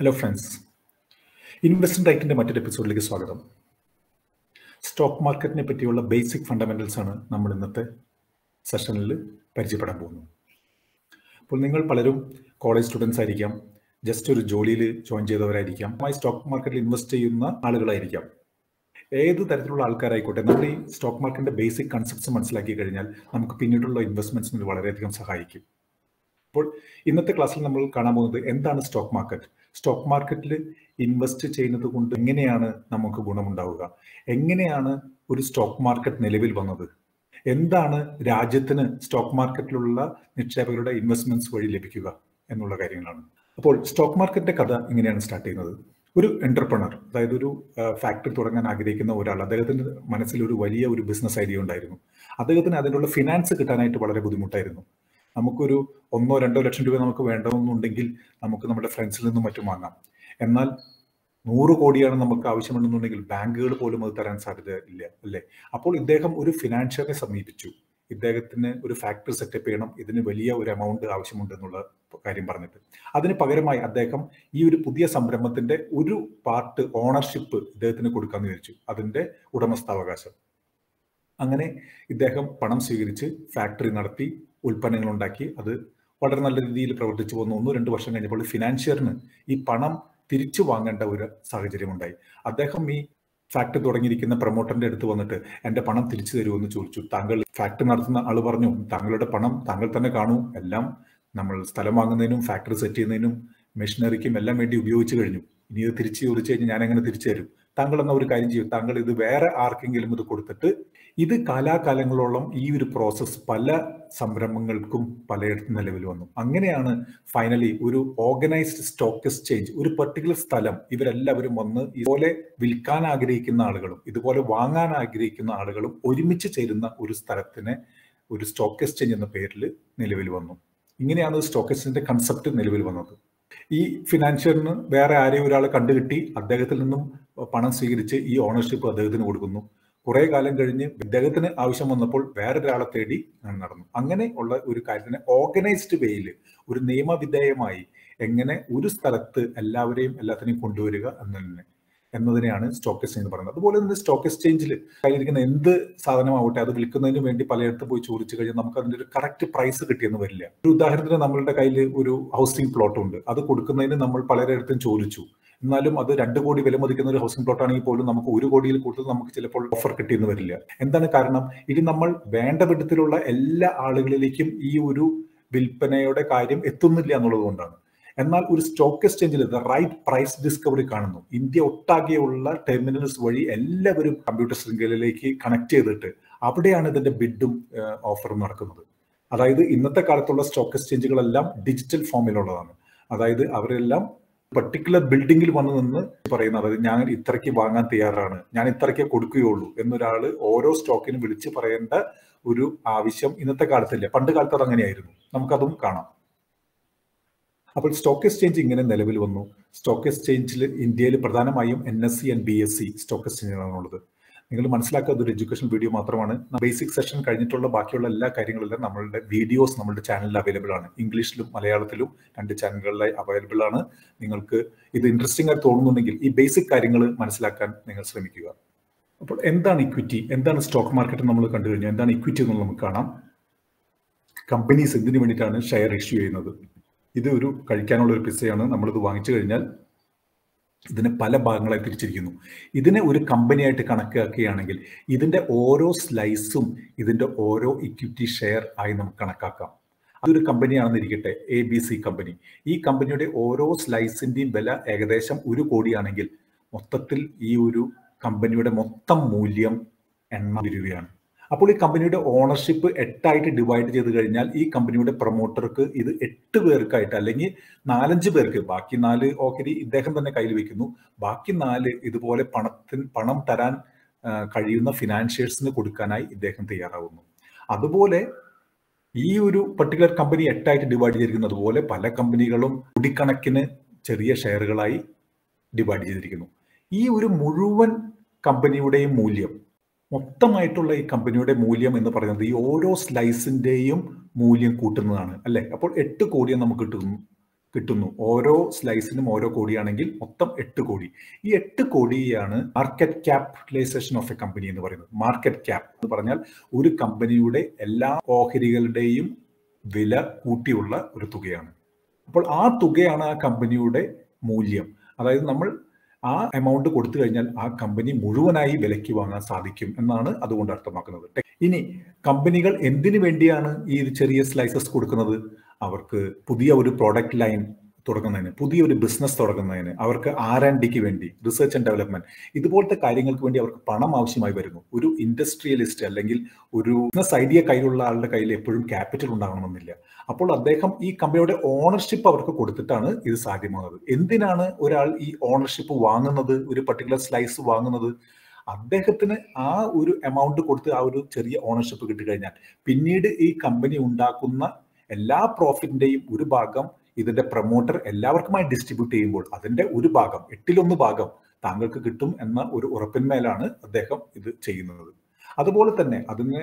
Hello friends, investment റൈറ്റിന്റെ മറ്റൊരു എപ്പിസോഡിലേക്ക് സ്വാഗതം. സ്റ്റോക്ക് മാർക്കറ്റിനെ പറ്റിയുള്ള ബേസിക് ഫണ്ടമെന്റൽസ് ആണ് നമ്മൾ ഇന്നത്തെ സെഷനിൽ പരിചയപ്പെടാൻ പോകുന്നത്. അപ്പോൾ നിങ്ങൾ പലരും കോളേജ് സ്റ്റുഡൻസ് ആയിരിക്കാം, ജസ്റ്റ് ഒരു ജോലിയിൽ ജോയിൻ ചെയ്തവരായിരിക്കാം, സ്റ്റോക്ക് മാർക്കറ്റിൽ ഇൻവെസ്റ്റ് ചെയ്യുന്ന ആളുകളായിരിക്കാം. ഏത് തരത്തിലുള്ള ആൾക്കാരായിക്കോട്ടെ, നമ്മൾ ഈ സ്റ്റോക്ക് മാർക്കറ്റിന്റെ ബേസിക് കൺസെപ്റ്റ്സ് മനസ്സിലാക്കി കഴിഞ്ഞാൽ നമുക്ക് പിന്നീടുള്ള ഇൻവെസ്റ്റ്മെന്റ്സിന് വളരെയധികം സഹായിക്കും. അപ്പോൾ ഇന്നത്തെ ക്ലാസ്സിൽ നമ്മൾ കാണാൻ പോകുന്നത് എന്താണ് സ്റ്റോക്ക് മാർക്കറ്റ്, സ്റ്റോക്ക് മാർക്കറ്റിൽ ഇൻവെസ്റ്റ് ചെയ്യുന്നത് കൊണ്ട് എങ്ങനെയാണ് നമുക്ക് ഗുണമുണ്ടാവുക, എങ്ങനെയാണ് ഒരു സ്റ്റോക്ക് മാർക്കറ്റ് നിലവിൽ വന്നത്, എന്താണ് രാജ്യത്തിന് സ്റ്റോക്ക് മാർക്കറ്റിലുള്ള നിക്ഷേപകരുടെ ഇൻവെസ്റ്റ്മെന്റ്സ് വഴി ലഭിക്കുക എന്നുള്ള കാര്യങ്ങളാണ്. അപ്പോൾ സ്റ്റോക്ക് മാർക്കറ്റിന്റെ കഥ ഇങ്ങനെയാണ് സ്റ്റാർട്ട് ചെയ്യുന്നത്. ഒരു എന്റർപ്രണർ, അതായത് ഒരു ഫാക്ടറി തുടങ്ങാൻ ആഗ്രഹിക്കുന്ന ഒരാൾ, അദ്ദേഹത്തിന്റെ മനസ്സിൽ ഒരു വലിയ ഒരു ബിസിനസ് ഐഡിയ ഉണ്ടായിരുന്നു. അദ്ദേഹത്തിന് അതിനുള്ള ഫിനാൻസ് കിട്ടാനായിട്ട് വളരെ ബുദ്ധിമുട്ടായിരുന്നു. നമുക്കൊരു 1-2 ലക്ഷം രൂപ നമുക്ക് വേണമെന്നുണ്ടെങ്കിൽ നമുക്ക് നമ്മുടെ ഫ്രണ്ട്സിൽ നിന്നും മറ്റും വാങ്ങാം. എന്നാൽ 100 കോടിയാണ് നമുക്ക് ആവശ്യമുണ്ടെന്നുണ്ടെങ്കിൽ ബാങ്കുകൾ പോലും അത് തരാൻ സാധ്യത ഇല്ല, അല്ലേ? അപ്പോൾ ഇദ്ദേഹം ഒരു ഫിനാൻഷ്യറെ സമീപിച്ചു. ഇദ്ദേഹത്തിന് ഒരു ഫാക്ടറി സെറ്റപ്പ് ചെയ്യണം, ഇതിന് വലിയ ഒരു എമൗണ്ട് ആവശ്യമുണ്ട് എന്നുള്ള കാര്യം പറഞ്ഞിട്ട്. അതിന് പകരമായി അദ്ദേഹം ഈ ഒരു പുതിയ സംരംഭത്തിന്റെ ഒരു പാർട്ട് ഓണർഷിപ്പ് ഇദ്ദേഹത്തിന് കൊടുക്കാമെന്ന് വിചാരിച്ചു, അതിന്റെ ഉടമസ്ഥാവകാശം. അങ്ങനെ ഇദ്ദേഹം പണം സ്വീകരിച്ച് ഫാക്ടറി നടത്തി, ഉൽപ്പന്നങ്ങൾ ഉണ്ടാക്കി, അത് വളരെ നല്ല രീതിയിൽ പ്രവർത്തിച്ചു പോകുന്നു. 1-2 വർഷം കഴിഞ്ഞപ്പോൾ ഫിനാൻഷ്യറിന് ഈ പണം തിരിച്ചു വാങ്ങേണ്ട ഒരു സാഹചര്യം ഉണ്ടായി. അദ്ദേഹം ഈ ഫാക്ടറി തുടങ്ങിയിരിക്കുന്ന പ്രൊമോട്ടറിന്റെ അടുത്ത് വന്നിട്ട് എൻ്റെ പണം തിരിച്ചു തരുമെന്ന് ചോദിച്ചു. താങ്കൾ ഫാക്ടറി നടത്തുന്ന ആള് പറഞ്ഞു, താങ്കളുടെ പണം താങ്കൾ തന്നെ കാണൂ, എല്ലാം നമ്മൾ സ്ഥലം വാങ്ങുന്നതിനും ഫാക്ടറി സെറ്റ് ചെയ്യുന്നതിനും മെഷീനറിക്കും എല്ലാം വേണ്ടി ഉപയോഗിച്ചു കഴിഞ്ഞു. ഇനി ഇത് തിരിച്ചു ചോദിച്ചു കഴിഞ്ഞാൽ ഞാൻ എങ്ങനെ തിരിച്ചു തരും? താങ്കൾ എന്ന ഒരു കാര്യം ചെയ്യും, താങ്കൾ ഇത് വേറെ ആർക്കെങ്കിലും ഇത് കൊടുത്തിട്ട്. ഇത് കാലാകാലങ്ങളോളം ഈ ഒരു പ്രോസസ്സ് പല സംരംഭങ്ങൾക്കും പലയിടത്തും നിലവിൽ വന്നു. അങ്ങനെയാണ് ഫൈനലി ഒരു ഓർഗനൈസ്ഡ് സ്റ്റോക്ക് എക്സ്ചേഞ്ച്, ഒരു പെർട്ടിക്കുലർ സ്ഥലം, ഇവരെല്ലാവരും വന്ന് ഇതുപോലെ വിൽക്കാൻ ആഗ്രഹിക്കുന്ന ആളുകളും ഇതുപോലെ വാങ്ങാൻ ആഗ്രഹിക്കുന്ന ആളുകളും ഒരുമിച്ച് ചേരുന്ന ഒരു സ്ഥലത്തിന് ഒരു സ്റ്റോക്ക് എക്സ്ചേഞ്ച് എന്ന പേരിൽ നിലവിൽ വന്നു. ഇങ്ങനെയാണ് സ്റ്റോക്ക് എക്സ്ചേഞ്ചിന്റെ കൺസെപ്റ്റ് നിലവിൽ വന്നത്. ഈ ഫിനാൻഷ്യറിന് വേറെ ആരെയും ഒരാളെ കണ്ടുകിട്ടി, അദ്ദേഹത്തിൽ നിന്നും പണം സ്വീകരിച്ച് ഈ ഓണർഷിപ്പ് അദ്ദേഹത്തിന് കൊടുക്കുന്നു. കുറെ കാലം കഴിഞ്ഞ് ഇദ്ദേഹത്തിന് ആവശ്യം വന്നപ്പോൾ വേറൊരാളെ തേടി നടന്നു. അങ്ങനെ ഉള്ള ഒരു കാര്യത്തിന് ഓർഗനൈസ്ഡ് വേയിൽ, ഒരു നിയമവിധേയമായി എങ്ങനെ ഒരു സ്ഥലത്ത് എല്ലാത്തിനെയും കൊണ്ടുവരിക എന്നതിനെയാണ് സ്റ്റോക്ക് എക്സ്ചേഞ്ച് പറയുന്നത്. അതുപോലെ തന്നെ സ്റ്റോക്ക് എക്സ്ചേഞ്ചിൽ കയ്യിരിക്കുന്ന എന്ത് സാധനമാവട്ടെ, അത് വിൽക്കുന്നതിന് വേണ്ടി പലയിടത്തും പോയി ചോദിച്ചു കഴിഞ്ഞാൽ നമുക്ക് അതിന്റെ ഒരു കറക്റ്റ് പ്രൈസ് കിട്ടിയെന്ന് വരില്ല. ഒരു ഉദാഹരണത്തിന് നമ്മളുടെ കയ്യിൽ ഒരു ഹൗസിംഗ് പ്ലോട്ട് ഉണ്ട്, അത് കൊടുക്കുന്നതിന് നമ്മൾ പലരിടത്തും ചോദിച്ചു, എന്നാലും അത് 2 കോടി വില മതിക്കുന്ന ഒരു ഹൗസിംഗ് പ്ലോട്ട് ആണെങ്കിൽ പോലും നമുക്ക് 1 കോടിയിൽ കൂടുതൽ നമുക്ക് ചിലപ്പോൾ ഓഫർ കിട്ടിയെന്ന് വരില്ല. എന്താണ് കാരണം? ഇനി നമ്മൾ വേണ്ട വിധത്തിലുള്ള എല്ലാ ആളുകളിലേക്കും ഈ ഒരു വിൽപ്പനയുടെ കാര്യം എത്തുന്നില്ല എന്നുള്ളത് കൊണ്ടാണ്. എന്നാൽ ഒരു സ്റ്റോക്ക് എക്സ്ചേഞ്ചിൽ റൈറ്റ് പ്രൈസ് ഡിസ്കവറി കാണുന്നു. ഇന്ത്യ ഒട്ടാകെയുള്ള ടെർമിനൽസ് വഴി എല്ലാവരും കമ്പ്യൂട്ടർ ശൃംഖലയിലേക്ക് കണക്ട് ചെയ്തിട്ട് അവിടെയാണ് ഇതിന്റെ ബിഡും ഓഫറും നടക്കുന്നത്. അതായത് ഇന്നത്തെ കാലത്തുള്ള സ്റ്റോക്ക് എക്സ്ചേഞ്ചുകളെല്ലാം ഡിജിറ്റൽ ഫോമിലുള്ളതാണ്. അതായത് അവരെല്ലാം പർട്ടിക്കുലർ ബിൽഡിങ്ങിൽ വന്ന് നിന്ന് പറയുന്നത്, അതായത് ഞാൻ ഇത്രയ്ക്ക് വാങ്ങാൻ തയ്യാറാണ്, ഞാൻ ഇത്രയ്ക്ക് കൊടുക്കുകയുള്ളൂ എന്നൊരാൾ ഓരോ സ്റ്റോക്കിനും വിളിച്ച് പറയേണ്ട ഒരു ആവശ്യം ഇന്നത്തെ കാലത്തില്ല. പണ്ട് കാലത്ത് അത് അങ്ങനെയായിരുന്നു, നമുക്കതും കാണാം. അപ്പോൾ സ്റ്റോക്ക് എക്സ്ചേഞ്ച് ഇങ്ങനെ നിലവിൽ വന്നു. സ്റ്റോക്ക് എക്സ്ചേഞ്ചിൽ ഇന്ത്യയിൽ പ്രധാനമായും NSE ആൻഡ് BSE സ്റ്റോക്ക് എക്സ്ചേഞ്ചുകളാണുള്ളത്. നിങ്ങൾ മനസ്സിലാക്കാത്ത ഒരു എഡ്യൂക്കേഷൻ വീഡിയോ മാത്രമാണ്. ബേസിക് സെഷൻ കഴിഞ്ഞിട്ടുള്ള ബാക്കിയുള്ള എല്ലാ കാര്യങ്ങളെല്ലാം നമ്മളുടെ വീഡിയോസ് നമ്മളുടെ ചാനലിൽ അവൈലബിൾ ആണ്. ഇംഗ്ലീഷിലും മലയാളത്തിലും 2 ചാനലുകളിലായി അവൈലബിൾ ആണ്. നിങ്ങൾക്ക് ഇത് ഇൻട്രസ്റ്റിംഗ് ആയി തോന്നുന്നുണ്ടെങ്കിൽ ഈ ബേസിക് കാര്യങ്ങൾ മനസ്സിലാക്കാൻ നിങ്ങൾ ശ്രമിക്കുക. അപ്പോൾ എന്താണ് ഇക്വിറ്റി, എന്താണ് സ്റ്റോക്ക് മാർക്കറ്റ് നമ്മൾ കണ്ടു കഴിഞ്ഞാൽ എന്താണ് ഇക്വിറ്റി എന്നുള്ളത് നമുക്ക് കാണാം. കമ്പനീസ് എന്തിനു വേണ്ടിയിട്ടാണ് ഷെയർ ഇഷ്യൂ ചെയ്യുന്നത്? ഇത് ഒരു കഴിക്കാനുള്ള ഒരു പിസയാണ്. നമ്മളിത് വാങ്ങിച്ചു കഴിഞ്ഞാൽ ഇതിനെ പല ഭാഗങ്ങളായി തിരിച്ചിരിക്കുന്നു. ഇതിനെ ഒരു കമ്പനിയായിട്ട് കണക്കാക്കുകയാണെങ്കിൽ ഇതിന്റെ ഓരോ സ്ലൈസും ഇതിന്റെ ഓരോ ഇക്വിറ്റി ഷെയർ ആയി നമുക്ക് കണക്കാക്കാം. അതൊരു കമ്പനിയാണെന്നിരിക്കട്ടെ, ABC കമ്പനി. ഈ കമ്പനിയുടെ ഓരോ സ്ലൈസിന്റെയും വില ഏകദേശം 1 കോടിയാണെങ്കിൽ മൊത്തത്തിൽ ഈ ഒരു കമ്പനിയുടെ മൊത്തം മൂല്യം 80 രൂപയാണ്. അപ്പോൾ ഈ കമ്പനിയുടെ ഓണർഷിപ്പ് 8 ആയിട്ട് ഡിവൈഡ് ചെയ്ത് കഴിഞ്ഞാൽ ഈ കമ്പനിയുടെ പ്രൊമോട്ടർക്ക് ഇത് 8 പേർക്കായിട്ട്, അല്ലെങ്കിൽ 4-5 പേർക്ക്, ബാക്കി 4 ഓഹരി ഇദ്ദേഹം തന്നെ കയ്യിൽ വെക്കുന്നു, ബാക്കി 4 ഇതുപോലെ പണം തരാൻ കഴിയുന്ന ഫിനാൻഷ്യേഴ്സിന് കൊടുക്കാനായി ഇദ്ദേഹം തയ്യാറാവുന്നു. അതുപോലെ ഈ ഒരു പർട്ടിക്കുലർ കമ്പനി 8 ആയിട്ട് ഡിവൈഡ് ചെയ്തിരിക്കുന്നത് പോലെ പല കമ്പനികളും കോടിക്കണക്കിന് ചെറിയ ഷെയറുകളായി ഡിവൈഡ് ചെയ്തിരിക്കുന്നു. ഈ ഒരു മുഴുവൻ കമ്പനിയുടെയും മൂല്യം, മൊത്തമായിട്ടുള്ള ഈ കമ്പനിയുടെ മൂല്യം എന്ന് പറയുന്നത് ഈ ഓരോ സ്ലൈസിന്റെയും മൂല്യം കൂട്ടുന്നതാണ്, അല്ലെ? അപ്പോൾ 8 കോടിയെ നമുക്ക് കിട്ടുന്നു. കിട്ടുന്നു. ഓരോ സ്ലൈസിനും ഓരോ കോടിയാണെങ്കിൽ മൊത്തം 8 കോടി. ഈ 8 കോടിയാണ് market capitalisation of a company എന്ന് പറയുന്നത്. മാർക്കറ്റ് ക്യാപ് എന്ന് പറഞ്ഞാൽ ഒരു കമ്പനിയുടെ എല്ലാ ഓഹരികളുടെയും വില കൂട്ടിയുള്ള ഒരു തുകയാണ്. അപ്പോൾ ആ തുകയാണ് ആ കമ്പനിയുടെ മൂല്യം. അതായത് നമ്മൾ ആ എമൗണ്ട് കൊടുത്തു കഴിഞ്ഞാൽ ആ കമ്പനി മുഴുവനായി വിലയ്ക്ക് വാങ്ങാൻ സാധിക്കും എന്നാണ് അതുകൊണ്ട് അർത്ഥമാക്കുന്നത്. ഇനി കമ്പനികൾ എന്തിനു വേണ്ടിയാണ് ഈ ചെറിയ സ്ലൈസസ് കൊടുക്കുന്നത്? അവർക്ക് പുതിയ ഒരു പ്രോഡക്റ്റ് ലൈൻ തുടങ്ങുന്നതിന്, പുതിയൊരു ബിസിനസ് തുടങ്ങുന്നതിന്, അവർക്ക് R&Dക്ക് വേണ്ടി, റിസർച്ച് ആൻഡ് ഡെവലപ്മെന്റ്, ഇതുപോലത്തെ കാര്യങ്ങൾക്ക് വേണ്ടി അവർക്ക് പണം ആവശ്യമായി വരുന്നു. ഒരു ഇൻഡസ്ട്രിയലിസ്റ്റ് അല്ലെങ്കിൽ ഒരു ബിസിനസ് ഐഡിയ കയ്യിലുള്ള ആളുടെ കയ്യിൽ എപ്പോഴും ക്യാപിറ്റൽ ഉണ്ടാകണമെന്നില്ല. അപ്പോൾ അദ്ദേഹം ഈ കമ്പനിയുടെ ഓണർഷിപ്പ് അവർക്ക് കൊടുത്തിട്ടാണ് ഇത് സാധ്യമാകുന്നത്. എന്തിനാണ് ഒരാൾ ഈ ഓണർഷിപ്പ് വാങ്ങുന്നത്, ഒരു പർട്ടിക്കുലർ സ്ലൈസ് വാങ്ങുന്നത്? അദ്ദേഹത്തിന് ആ ഒരു എമൗണ്ട് കൊടുത്ത് ആ ഒരു ചെറിയ ഓണർഷിപ്പ് കിട്ടിക്കഴിഞ്ഞാൽ പിന്നീട് ഈ കമ്പനി ഉണ്ടാക്കുന്ന എല്ലാ പ്രോഫിറ്റിന്റെയും ഒരു ഭാഗം ഇതിന്റെ പ്രൊമോട്ടർ എല്ലാവർക്കുമായി ഡിസ്ട്രിബ്യൂട്ട് ചെയ്യുമ്പോൾ അതിന്റെ ഒരു ഭാഗം, 8/1 ഭാഗം താങ്കൾക്ക് കിട്ടും എന്ന ഒരു ഉറപ്പിന്മേലാണ് അദ്ദേഹം ഇത് ചെയ്യുന്നത്. അതുപോലെ തന്നെ അതിന്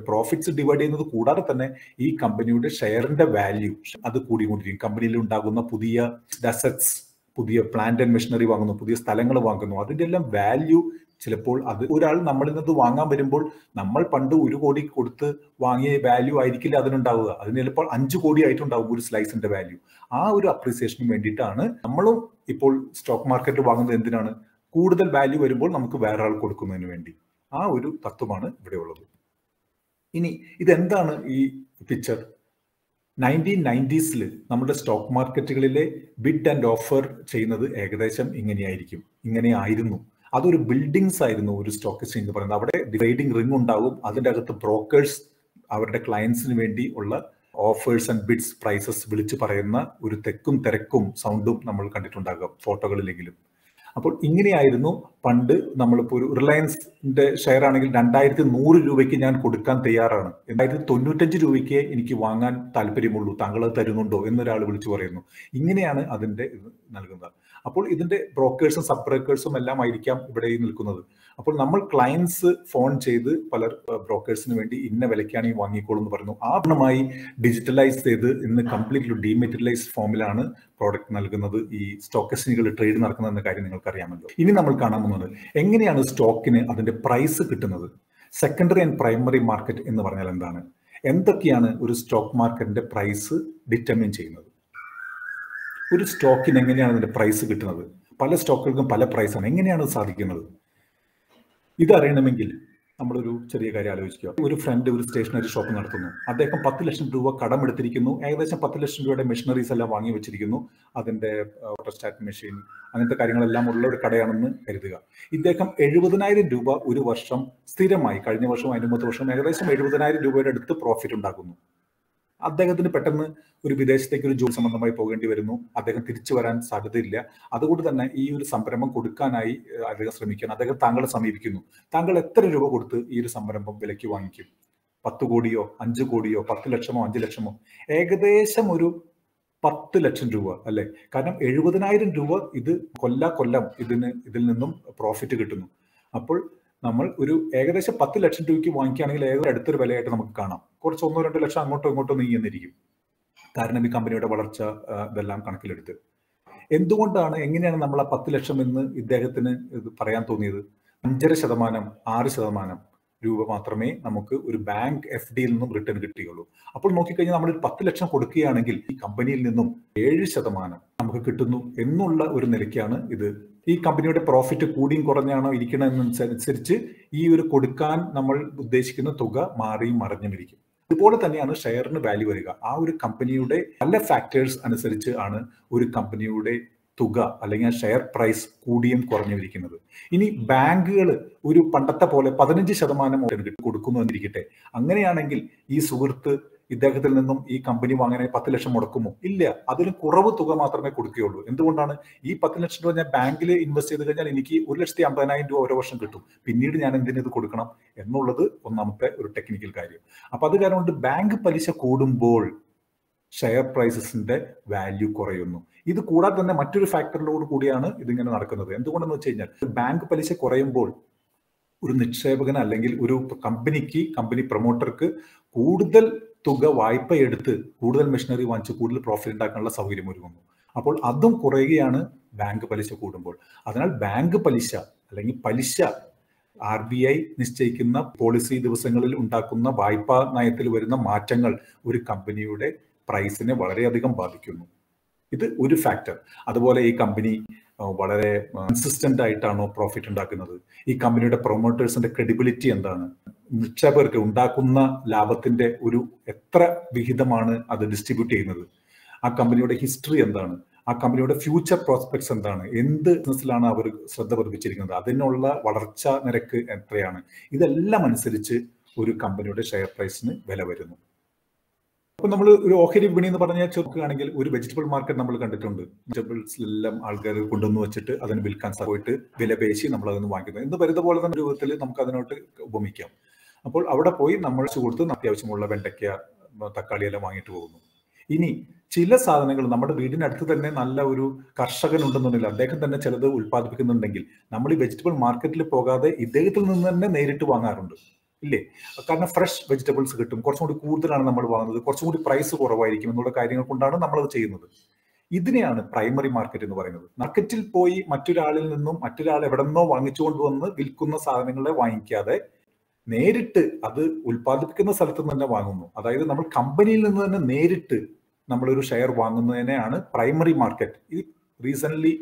പ്രോഫിറ്റ്സ് ഡിവൈഡ് ചെയ്യുന്നത് കൂടാതെ തന്നെ ഈ കമ്പനിയുടെ ഷെയറിന്റെ വാല്യൂ അത് കൂടിക്കൊണ്ടിരിക്കും. കമ്പനിയിൽ ഉണ്ടാകുന്ന പുതിയ അസറ്റ്സ്, പുതിയ പ്ലാന്റ് ആൻഡ് മെഷീനറി വാങ്ങുന്നു, പുതിയ സ്ഥലങ്ങൾ വാങ്ങുന്നു, അതിന്റെ എല്ലാം വാല്യൂ ചിലപ്പോൾ അത് ഒരാൾ നമ്മളിൽ നിന്ന് വാങ്ങാൻ വരുമ്പോൾ നമ്മൾ പണ്ട് 1 കോടി കൊടുത്ത് വാങ്ങിയ വാല്യൂ ആയിരിക്കില്ല അതിനുണ്ടാവുക. അതിന് ചിലപ്പോൾ 5 കോടി ആയിട്ടുണ്ടാവും ഒരു സ്ലൈസിന്റെ വാല്യൂ. ആ ഒരു അപ്രീസിയേഷന് വേണ്ടിയിട്ടാണ് നമ്മളും ഇപ്പോൾ സ്റ്റോക്ക് മാർക്കറ്റിൽ വാങ്ങുന്നത്. എന്തിനാണ്? കൂടുതൽ വാല്യൂ വരുമ്പോൾ നമുക്ക് വേറെ ആൾ കൊടുക്കുന്നതിന് വേണ്ടി. ആ ഒരു തത്വമാണ് ഇവിടെ ഉള്ളത്. ഇനി ഇതെന്താണ് ഈ പിക്ചർ? 1990s നമ്മുടെ സ്റ്റോക്ക് മാർക്കറ്റുകളിലെ ബിഡ് ആൻഡ് ഓഫർ ചെയ്യുന്നത് ഏകദേശം ഇങ്ങനെയായിരുന്നു. അതൊരു ബിൽഡിങ്സ് ആയിരുന്നു ഒരു സ്റ്റോക്ക് എക്സ്ചേഞ്ച് എന്ന് പറയുന്നത്. അവിടെ ട്രേഡിംഗ് റിംഗ് ഉണ്ടാവും, അതിൻ്റെ അകത്ത് ബ്രോക്കേഴ്സ് അവരുടെ ക്ലയൻസിന് വേണ്ടി ഉള്ള ഓഫേഴ്സ് ആൻഡ് ബിഡ്സ്, പ്രൈസസ് വിളിച്ചു പറയുന്ന ഒരു തെക്കും തിരക്കും സൗണ്ടും നമ്മൾ കണ്ടിട്ടുണ്ടാകും ഫോട്ടോകളിലെങ്കിലും. അപ്പോൾ ഇങ്ങനെയായിരുന്നു പണ്ട്. നമ്മളിപ്പോൾ ഒരു റിലയൻസിന്റെ ഷെയർ ആണെങ്കിൽ 2100 രൂപയ്ക്ക് ഞാൻ കൊടുക്കാൻ തയ്യാറാണ്, 2095 രൂപയ്ക്ക് എനിക്ക് വാങ്ങാൻ താല്പര്യമുള്ളൂ, താങ്കൾ അത് തരുന്നുണ്ടോ എന്നൊരാൾ വിളിച്ചു പറയുന്നു. ഇങ്ങനെയാണ് അതിന്റെ ഇത് നൽകുന്നത്. അപ്പോൾ ഇതിന്റെ ബ്രോക്കേഴ്സും സബ് ബ്രോക്കേഴ്സും എല്ലാം ആയിരിക്കാം ഇവിടെ നിൽക്കുന്നത്. അപ്പോൾ നമ്മൾ ക്ലയൻസ് ഫോൺ ചെയ്ത് പല ബ്രോക്കേഴ്സിന് വേണ്ടി ഇന്ന വിലയ്ക്കാണ് ഈ വാങ്ങിക്കോളൂ എന്ന് പറയുന്നു. ആ പണമായി ഡിജിറ്റലൈസ് ചെയ്ത് ഇന്ന് കംപ്ലീറ്റ്ലി ഡീമെറ്റീരിയലൈസ്ഡ് ഫോമിലാണ് പ്രോഡക്റ്റ് നൽകുന്നത്. ഈ സ്റ്റോക്ക് എക്സ്ചേഞ്ചുകൾ ട്രേഡ് നടക്കുന്നതെന്ന കാര്യം നിങ്ങൾക്ക് അറിയാമല്ലോ. ഇനി നമ്മൾ കാണാൻ പോകുന്നത് എങ്ങനെയാണ് സ്റ്റോക്കിന് അതിന്റെ പ്രൈസ് കിട്ടുന്നത്. സെക്കൻഡറി ആൻഡ് പ്രൈമറി മാർക്കറ്റ് എന്ന് പറഞ്ഞാൽ എന്താണ്? എന്തൊക്കെയാണ് ഒരു സ്റ്റോക്ക് മാർക്കറ്റിന്റെ പ്രൈസ് ഡിറ്റർമിൻ ചെയ്യുന്നത്? ഒരു സ്റ്റോക്കിന് എങ്ങനെയാണ് അതിന്റെ പ്രൈസ് കിട്ടുന്നത്? പല സ്റ്റോക്കുകൾക്കും പല പ്രൈസാണ്. എങ്ങനെയാണ് സാധിക്കുന്നത്? ഇതറിയണമെങ്കിൽ നമ്മളൊരു ചെറിയ കാര്യം ആലോചിക്കുക. ഒരു ഫ്രണ്ട് ഒരു സ്റ്റേഷനറി ഷോപ്പ് നടത്തുന്നു. അദ്ദേഹം 10 ലക്ഷം രൂപ കടമെടുത്തിരിക്കുന്നു. ഏകദേശം 10 ലക്ഷം രൂപയുടെ മെഷീനറീസ് എല്ലാം വാങ്ങി വെച്ചിരിക്കുന്നു. അതിന്റെ ഓട്ടോസ്റ്റാറ്റ് മെഷീൻ അങ്ങനത്തെ കാര്യങ്ങളെല്ലാം ഉള്ള ഒരു കടയാണെന്ന് കരുതുക. ഇദ്ദേഹം 70,000 രൂപ ഒരു വർഷം സ്ഥിരമായി, കഴിഞ്ഞ വർഷം അതിന് മുമ്പത്തെ വർഷം ഏകദേശം 70,000 രൂപയുടെ അടുത്ത് പ്രോഫിറ്റ് ഉണ്ടാക്കുന്നു. അദ്ദേഹത്തിന് പെട്ടെന്ന് ഒരു വിദേശത്തേക്ക് ഒരു ജോലി സംബന്ധമായി പോകേണ്ടി വരുന്നു. അദ്ദേഹം തിരിച്ചു വരാൻ സാധ്യതയില്ല. അതുകൊണ്ട് തന്നെ ഈ ഒരു സംരംഭം കൊടുക്കാനായി അദ്ദേഹം ശ്രമിക്കണം. അദ്ദേഹം താങ്കളെ സമീപിക്കുന്നു. താങ്കൾ എത്ര രൂപ കൊടുത്ത് ഈ ഒരു സംരംഭം വിലയ്ക്ക് വാങ്ങിക്കും? 10 കോടിയോ 5 കോടിയോ 10 ലക്ഷമോ 5 ലക്ഷമോ? ഏകദേശം ഒരു 10 ലക്ഷം രൂപ അല്ലെ? കാരണം 70,000 രൂപ ഇത് കൊല്ലം ഇതിൽ നിന്നും പ്രോഫിറ്റ് കിട്ടുന്നു. അപ്പോൾ നമ്മൾ ഒരു ഏകദേശം 10 ലക്ഷം രൂപയ്ക്ക് വാങ്ങിക്കുകയാണെങ്കിൽ ഏതൊരു അടുത്തൊരു വിലയായിട്ട് നമുക്ക് കാണാം. കുറച്ച് 1-2 ലക്ഷം അങ്ങോട്ടോ ഇങ്ങോട്ടോ നീങ്ങിയെന്നിരിക്കും. കാരണം ഈ കമ്പനിയുടെ വളർച്ച ഇതെല്ലാം കണക്കിലെടുത്ത്. എന്തുകൊണ്ടാണ്, എങ്ങനെയാണ് നമ്മൾ ആ 10 ലക്ഷം എന്ന് ഇദ്ദേഹത്തിന് ഇത് പറയാൻ തോന്നിയത്? 5.5%, 6% രൂപ മാത്രമേ നമുക്ക് ഒരു ബാങ്ക് FD യിൽ നിന്നും റിട്ടേൺ കിട്ടുകയുള്ളൂ. അപ്പോൾ നോക്കിക്കഴിഞ്ഞാൽ നമ്മൾ 10 ലക്ഷം കൊടുക്കുകയാണെങ്കിൽ ഈ കമ്പനിയിൽ നിന്നും 7% നമുക്ക് കിട്ടുന്നു എന്നുള്ള ഒരു നിലയ്ക്കാണ് ഇത്. ഈ കമ്പനിയുടെ പ്രോഫിറ്റ് കൂടിയും കുറഞ്ഞാണോ ഇരിക്കണമെന്നനുസരിച്ച് ഈ ഒരു കൊടുക്കാൻ നമ്മൾ ഉദ്ദേശിക്കുന്ന തുക മാറിയും മറിഞ്ഞുമിരിക്കും. ഇതുപോലെ തന്നെയാണ് ഷെയറിന് വാല്യൂ വരിക. ആ ഒരു കമ്പനിയുടെ പല ഫാക്ടേഴ്സ് അനുസരിച്ച് ആണ് ഒരു കമ്പനിയുടെ തുക അല്ലെങ്കിൽ ആ ഷെയർ പ്രൈസ് കൂടിയും കുറഞ്ഞിരിക്കുന്നത്. ഇനി ബാങ്കുകൾ ഒരു പണ്ടത്തെ പോലെ 15% കൊടുക്കുന്നു എന്നിരിക്കട്ടെ. അങ്ങനെയാണെങ്കിൽ ഈ സുഹൃത്ത് ഇദ്ദേഹത്തിൽ നിന്നും ഈ കമ്പനി വാങ്ങാനായി 10 ലക്ഷം മുടക്കുമോ? ഇല്ല. അതിന് കുറവ് തുക മാത്രമേ കൊടുക്കുകയുള്ളൂ. എന്തുകൊണ്ടാണ്? ഈ 10 ലക്ഷം രൂപ ഞാൻ ബാങ്കിൽ ഇൻവെസ്റ്റ് ചെയ്ത് കഴിഞ്ഞാൽ എനിക്ക് 1,50,000 രൂപ ഓരോ വർഷം കിട്ടും. പിന്നീട് ഞാൻ എന്തിനു ഇത് കൊടുക്കണം എന്നുള്ളത് ഒന്നാമത്തെ ഒരു ടെക്നിക്കൽ കാര്യം. അപ്പൊ അത് കാരണം കൊണ്ട് ബാങ്ക് പലിശ കൂടുമ്പോൾ ഷെയർ പ്രൈസസിന്റെ വാല്യൂ കുറയുന്നു. ഇത് കൂടാതെ തന്നെ മറ്റൊരു ഫാക്ടറിലോട് കൂടിയാണ് ഇതിങ്ങനെ നടക്കുന്നത്. എന്തുകൊണ്ടെന്ന് വെച്ച് കഴിഞ്ഞാൽ ബാങ്ക് പലിശ കുറയുമ്പോൾ ഒരു നിക്ഷേപകന് അല്ലെങ്കിൽ ഒരു കമ്പനി പ്രൊമോട്ടർക്ക് കൂടുതൽ തുക വായ്പ എടുത്ത് കൂടുതൽ മെഷീനറി വാങ്ങിച്ച് കൂടുതൽ പ്രോഫിറ്റ് ഉണ്ടാക്കാനുള്ള സൗകര്യം ഒരുങ്ങുന്നു. അപ്പോൾ അതും കുറയുകയാണ് ബാങ്ക് പലിശ കൂടുമ്പോൾ. അതിനാൽ ബാങ്ക് പലിശ അല്ലെങ്കിൽ പലിശ RBI നിശ്ചയിക്കുന്ന പോളിസി ദിവസങ്ങളിൽ ഉണ്ടാക്കുന്ന വായ്പാ നയത്തിൽ വരുന്ന മാറ്റങ്ങൾ ഒരു കമ്പനിയുടെ പ്രൈസിനെ വളരെയധികം ബാധിക്കുന്നു. ഇത് ഒരു ഫാക്ടർ. അതുപോലെ ഈ കമ്പനി വളരെ കൺസിസ്റ്റന്റ് ആയിട്ടാണോ പ്രോഫിറ്റ് ഉണ്ടാക്കുന്നത്, ഈ കമ്പനിയുടെ പ്രൊമോട്ടേഴ്സിന്റെ ക്രെഡിബിലിറ്റി എന്താണ്, നിക്ഷേപകർക്ക് ഉണ്ടാക്കുന്ന ലാഭത്തിന്റെ ഒരു എത്ര വിഹിതമാണ് അത് ഡിസ്ട്രിബ്യൂട്ട് ചെയ്യുന്നത്, ആ കമ്പനിയുടെ ഹിസ്റ്ററി എന്താണ്, ആ കമ്പനിയുടെ ഫ്യൂച്ചർ പ്രോസ്പെക്ട്സ് എന്താണ്, എന്ത് ബിസിനസ്സിലാണ് അവർ ശ്രദ്ധ പതിപ്പിച്ചിരിക്കുന്നത്, അതിനുള്ള വളർച്ചാ നിരക്ക് എത്രയാണ്, ഇതെല്ലാം അനുസരിച്ച് ഒരു കമ്പനിയുടെ ഷെയർ പ്രൈസിന് വില വരുന്നു. അപ്പൊ നമ്മൾ ഒരു ഓഹരി വിപണി എന്ന് പറഞ്ഞാൽ ചോദിക്കുകയാണെങ്കിൽ ഒരു വെജിറ്റബിൾ മാർക്കറ്റ് നമ്മൾ കണ്ടിട്ടുണ്ട്. വെജിറ്റബിൾസിലെല്ലാം ആൾക്കാർ കൊണ്ടുവന്ന് വെച്ചിട്ട് അതിന് വിൽക്കാൻ പോയിട്ട് വില പേശി നമ്മൾ അതിന് വാങ്ങിക്കുന്നത് എന്ന് വരുന്ന പോലെ തന്നെ രൂപത്തിൽ നമുക്ക് അതിനോട്ട് ഉപമിക്കാം. അപ്പോൾ അവിടെ പോയി നമ്മൾ കൊടുത്ത് അത്യാവശ്യമുള്ള വെണ്ടയ്ക്ക, തക്കാളി എല്ലാം വാങ്ങിയിട്ട് പോകുന്നു. ഇനി ചില സാധനങ്ങൾ നമ്മുടെ വീടിനടുത്ത് തന്നെ നല്ല ഒരു കർഷകൻ ഉണ്ടെന്നുണ്ടെങ്കിൽ അദ്ദേഹം തന്നെ ചിലത് ഉൽപ്പാദിപ്പിക്കുന്നുണ്ടെങ്കിൽ നമ്മൾ ഈ വെജിറ്റബിൾ മാർക്കറ്റിൽ പോകാതെ ഇദ്ദേഹത്തിൽ നിന്ന് തന്നെ നേരിട്ട് വാങ്ങാറുണ്ട്, ഇല്ലേ? കാരണം ഫ്രഷ് വെജിറ്റബിൾസ് കിട്ടും, കുറച്ചും കൂടി കൂടുതലാണ് നമ്മൾ വാങ്ങുന്നത്, കുറച്ചും കൂടി പ്രൈസ് കുറവായിരിക്കും എന്നുള്ള കാര്യങ്ങൾ കൊണ്ടാണ് നമ്മളത് ചെയ്യുന്നത്. ഇതിനെയാണ് പ്രൈമറി മാർക്കറ്റ് എന്ന് പറയുന്നത്. മാർക്കറ്റിൽ പോയി മറ്റൊരാളിൽ നിന്നും മറ്റൊരാൾ എവിടെ നിന്നോ വാങ്ങിച്ചുകൊണ്ടുവന്ന് വിൽക്കുന്ന സാധനങ്ങളെ വാങ്ങിക്കാതെ നേരിട്ട് അത് ഉൽപ്പാദിപ്പിക്കുന്ന സ്ഥലത്ത് നിന്ന് തന്നെ വാങ്ങുന്നു. അതായത് നമ്മൾ കമ്പനിയിൽ നിന്ന് തന്നെ നേരിട്ട് നമ്മളൊരു ഷെയർ വാങ്ങുന്നതിനെയാണ് പ്രൈമറി മാർക്കറ്റ്. ഈ റീസെന്റ്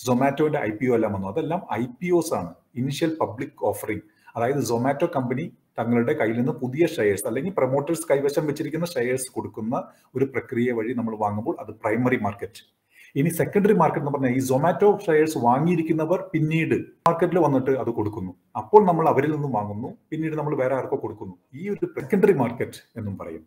സൊമാറ്റോയുടെ IPO എല്ലാം വന്നു. അതെല്ലാം IPOs ആണ്, ഇനിഷ്യൽ പബ്ലിക് ഓഫറിംഗ്. അതായത് സൊമാറ്റോ കമ്പനി തങ്ങളുടെ കയ്യിൽ നിന്ന് പുതിയ ഷെയർസ് അല്ലെങ്കിൽ പ്രൊമോട്ടേഴ്സ് കൈവശം വെച്ചിരിക്കുന്ന ഷെയർസ് കൊടുക്കുന്ന ഒരു പ്രക്രിയ വഴി നമ്മൾ വാങ്ങുമ്പോൾ അത് പ്രൈമറി മാർക്കറ്റ്. ഇനി സെക്കൻഡറി മാർക്കറ്റ് എന്ന് പറഞ്ഞാൽ ഈ സൊമാറ്റോ ഷെയർസ് വാങ്ങിയിരിക്കുന്നവർ പിന്നീട് മാർക്കറ്റിൽ വന്നിട്ട് അത് കൊടുക്കുന്നു. അപ്പോൾ നമ്മൾ അവരിൽ നിന്നും വാങ്ങുന്നു, പിന്നീട് നമ്മൾ വേറെ ആർക്കോ കൊടുക്കുന്നു. ഈ ഒരു സെക്കൻഡറി മാർക്കറ്റ് എന്നും പറയും.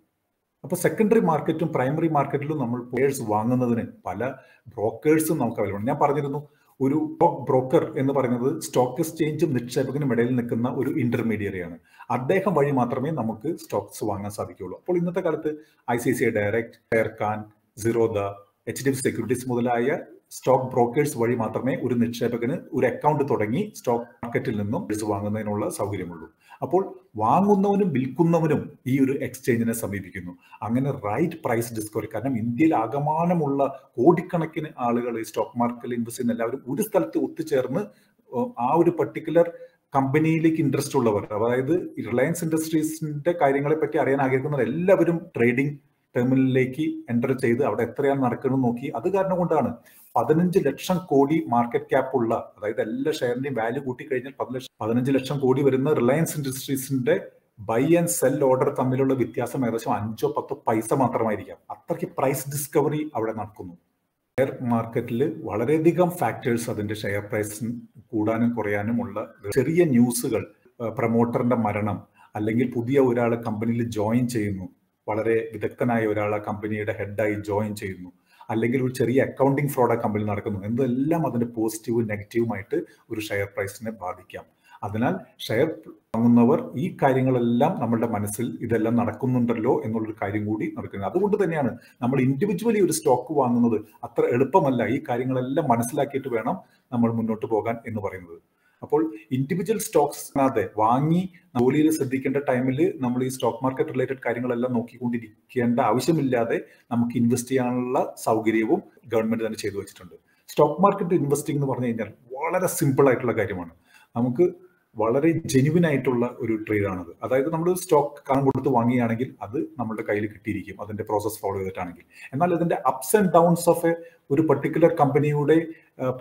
അപ്പോൾ സെക്കൻഡറി മാർക്കറ്റും പ്രൈമറി മാർക്കറ്റിലും നമ്മൾ ഷെയർസ് വാങ്ങുന്നതിന് പല ബ്രോക്കേഴ്സും നമുക്ക് അവൈലബിൾ. ഞാൻ പറഞ്ഞിരുന്നു, ഒരു സ്റ്റോക്ക് ബ്രോക്കർ എന്ന് പറയുന്നത് സ്റ്റോക്ക് എക്സ്ചേഞ്ചും നിക്ഷേപകനും ഇടയിൽ നിൽക്കുന്ന ഒരു ഇന്റർമീഡിയറിയാണ്. അദ്ദേഹം വഴി മാത്രമേ നമുക്ക് സ്റ്റോക്സ് വാങ്ങാൻ സാധിക്കുകയുള്ളൂ. അപ്പോൾ ഇന്നത്തെ കാലത്ത് ICICI direct, Sharekhan, Zerodha, HDFC securities മുതലായ സ്റ്റോക്ക് ബ്രോക്കേഴ്സ് വഴി മാത്രമേ ഒരു നിക്ഷേപകന് ഒരു അക്കൗണ്ട് തുടങ്ങി സ്റ്റോക്ക് മാർക്കറ്റിൽ നിന്നും വാങ്ങുന്നതിനുള്ള സൗകര്യമുള്ളൂ. അപ്പോൾ വാങ്ങുന്നവനും വിൽക്കുന്നവനും ഈ ഒരു എക്സ്ചേഞ്ചിനെ സമീപിക്കുന്നു. അങ്ങനെ റൈറ്റ് പ്രൈസ് ഡിസ്കവറി. കാരണം ഇന്ത്യയിൽ ആകമാനമുള്ള കോടിക്കണക്കിന് ആളുകൾ ഈ സ്റ്റോക്ക് മാർക്കറ്റിൽ ഇൻവെസ്റ്റ് ചെയ്യുന്ന എല്ലാവരും ഒരു സ്ഥലത്ത് ഒത്തുചേർന്ന് ആ ഒരു പർട്ടിക്കുലർ കമ്പനിയിലേക്ക് ഇൻട്രസ്റ്റ് ഉള്ളവർ, അതായത് റിലയൻസ് ഇൻഡസ്ട്രീസിന്റെ കാര്യങ്ങളെ പറ്റി അറിയാൻ ആഗ്രഹിക്കുന്നവർ എല്ലാവരും ട്രേഡിംഗ് ടെർമിനലിലേക്ക് എൻ്റർ ചെയ്ത് അവിടെ എത്രയാണ് നടക്കുന്നത് നോക്കി. അത് കാരണം കൊണ്ടാണ് 15 ലക്ഷം കോടി മാർക്കറ്റ് ക്യാപ്പ് ഉള്ള, അതായത് എല്ലാ ഷെയറിന്റെയും വാല്യൂ കൂട്ടിക്കഴിഞ്ഞാൽ 15 ലക്ഷം കോടി വരുന്ന റിലയൻസ് ഇൻഡസ്ട്രീസിന്റെ ബൈ ആൻഡ് സെൽ ഓർഡർ തമ്മിലുള്ള വ്യത്യാസം ഏകദേശം 5-10 പൈസ മാത്രമായിരിക്കാം. അത്രയ്ക്ക് പ്രൈസ് ഡിസ്കവറി അവിടെ നടക്കുന്നു. ഷെയർ മാർക്കറ്റിൽ വളരെയധികം ഫാക്ടേഴ്സ് അതിന്റെ ഷെയർ പ്രൈസ് കൂടാനും കുറയാനും ഉള്ള ചെറിയ ന്യൂസുകൾ, പ്രൊമോട്ടറിന്റെ മരണം, അല്ലെങ്കിൽ പുതിയ ഒരാൾ കമ്പനിയിൽ ജോയിൻ ചെയ്യുന്നു, വളരെ വിദഗ്ധനായ ഒരാൾ ആ കമ്പനിയുടെ ഹെഡായി ജോയിൻ ചെയ്യുന്നു, അല്ലെങ്കിൽ ഒരു ചെറിയ അക്കൗണ്ടിങ് ഫ്രോഡ് കമ്പനി നടക്കുന്നു, എന്തെല്ലാം അതിന്റെ പോസിറ്റീവും നെഗറ്റീവുമായിട്ട് ഒരു ഷെയർ പ്രൈസിനെ ബാധിക്കാം. അതിനാൽ ഷെയർ വാങ്ങുന്നവർ ഈ കാര്യങ്ങളെല്ലാം നമ്മളുടെ മനസ്സിൽ ഇതെല്ലാം നടക്കുന്നുണ്ടല്ലോ എന്നുള്ളൊരു കാര്യം കൂടി നടക്കുന്നത്. അതുകൊണ്ട് തന്നെയാണ് നമ്മൾ ഇൻഡിവിജ്വലി ഒരു സ്റ്റോക്ക് വാങ്ങുന്നത് അത്ര എളുപ്പമല്ല. ഈ കാര്യങ്ങളെല്ലാം മനസ്സിലാക്കിയിട്ട് വേണം നമ്മൾ മുന്നോട്ട് പോകാൻ എന്ന് പറയുന്നത്. അപ്പോൾ ഇൻഡിവിജ്വൽ സ്റ്റോക്സ് വാങ്ങി ജോലിയിൽ ശ്രദ്ധിക്കേണ്ട ടൈമിൽ നമ്മൾ ഈ സ്റ്റോക്ക് മാർക്കറ്റ് റിലേറ്റഡ് കാര്യങ്ങളെല്ലാം നോക്കിക്കൊണ്ടിരിക്കേണ്ട ആവശ്യമില്ലാതെ നമുക്ക് ഇൻവെസ്റ്റ് ചെയ്യാനുള്ള സൗകര്യവും ഗവൺമെന്റ് തന്നെ ചെയ്തു വെച്ചിട്ടുണ്ട്. സ്റ്റോക്ക് മാർക്കറ്റ് ഇൻവെസ്റ്റിംഗ് എന്ന് പറഞ്ഞു കഴിഞ്ഞാൽ വളരെ സിമ്പിൾ ആയിട്ടുള്ള കാര്യമാണ്. നമുക്ക് വളരെ ജെന്യുവിൻ ആയിട്ടുള്ള ഒരു ട്രേഡാണത്. അതായത് നമ്മൾ സ്റ്റോക്ക് കണം കൊടുത്ത് വാങ്ങിയാണെങ്കിൽ അത് നമ്മുടെ കയ്യിൽ കിട്ടിയിരിക്കും, അതിന്റെ പ്രോസസ് ഫോളോ ചെയ്തിട്ടാണെങ്കിൽ. എന്നാൽ ഇതിന്റെ അപ്സ് ആൻഡ് ഡൗൺസ് ഓഫ് ഒരു പർട്ടിക്കുലർ കമ്പനിയുടെ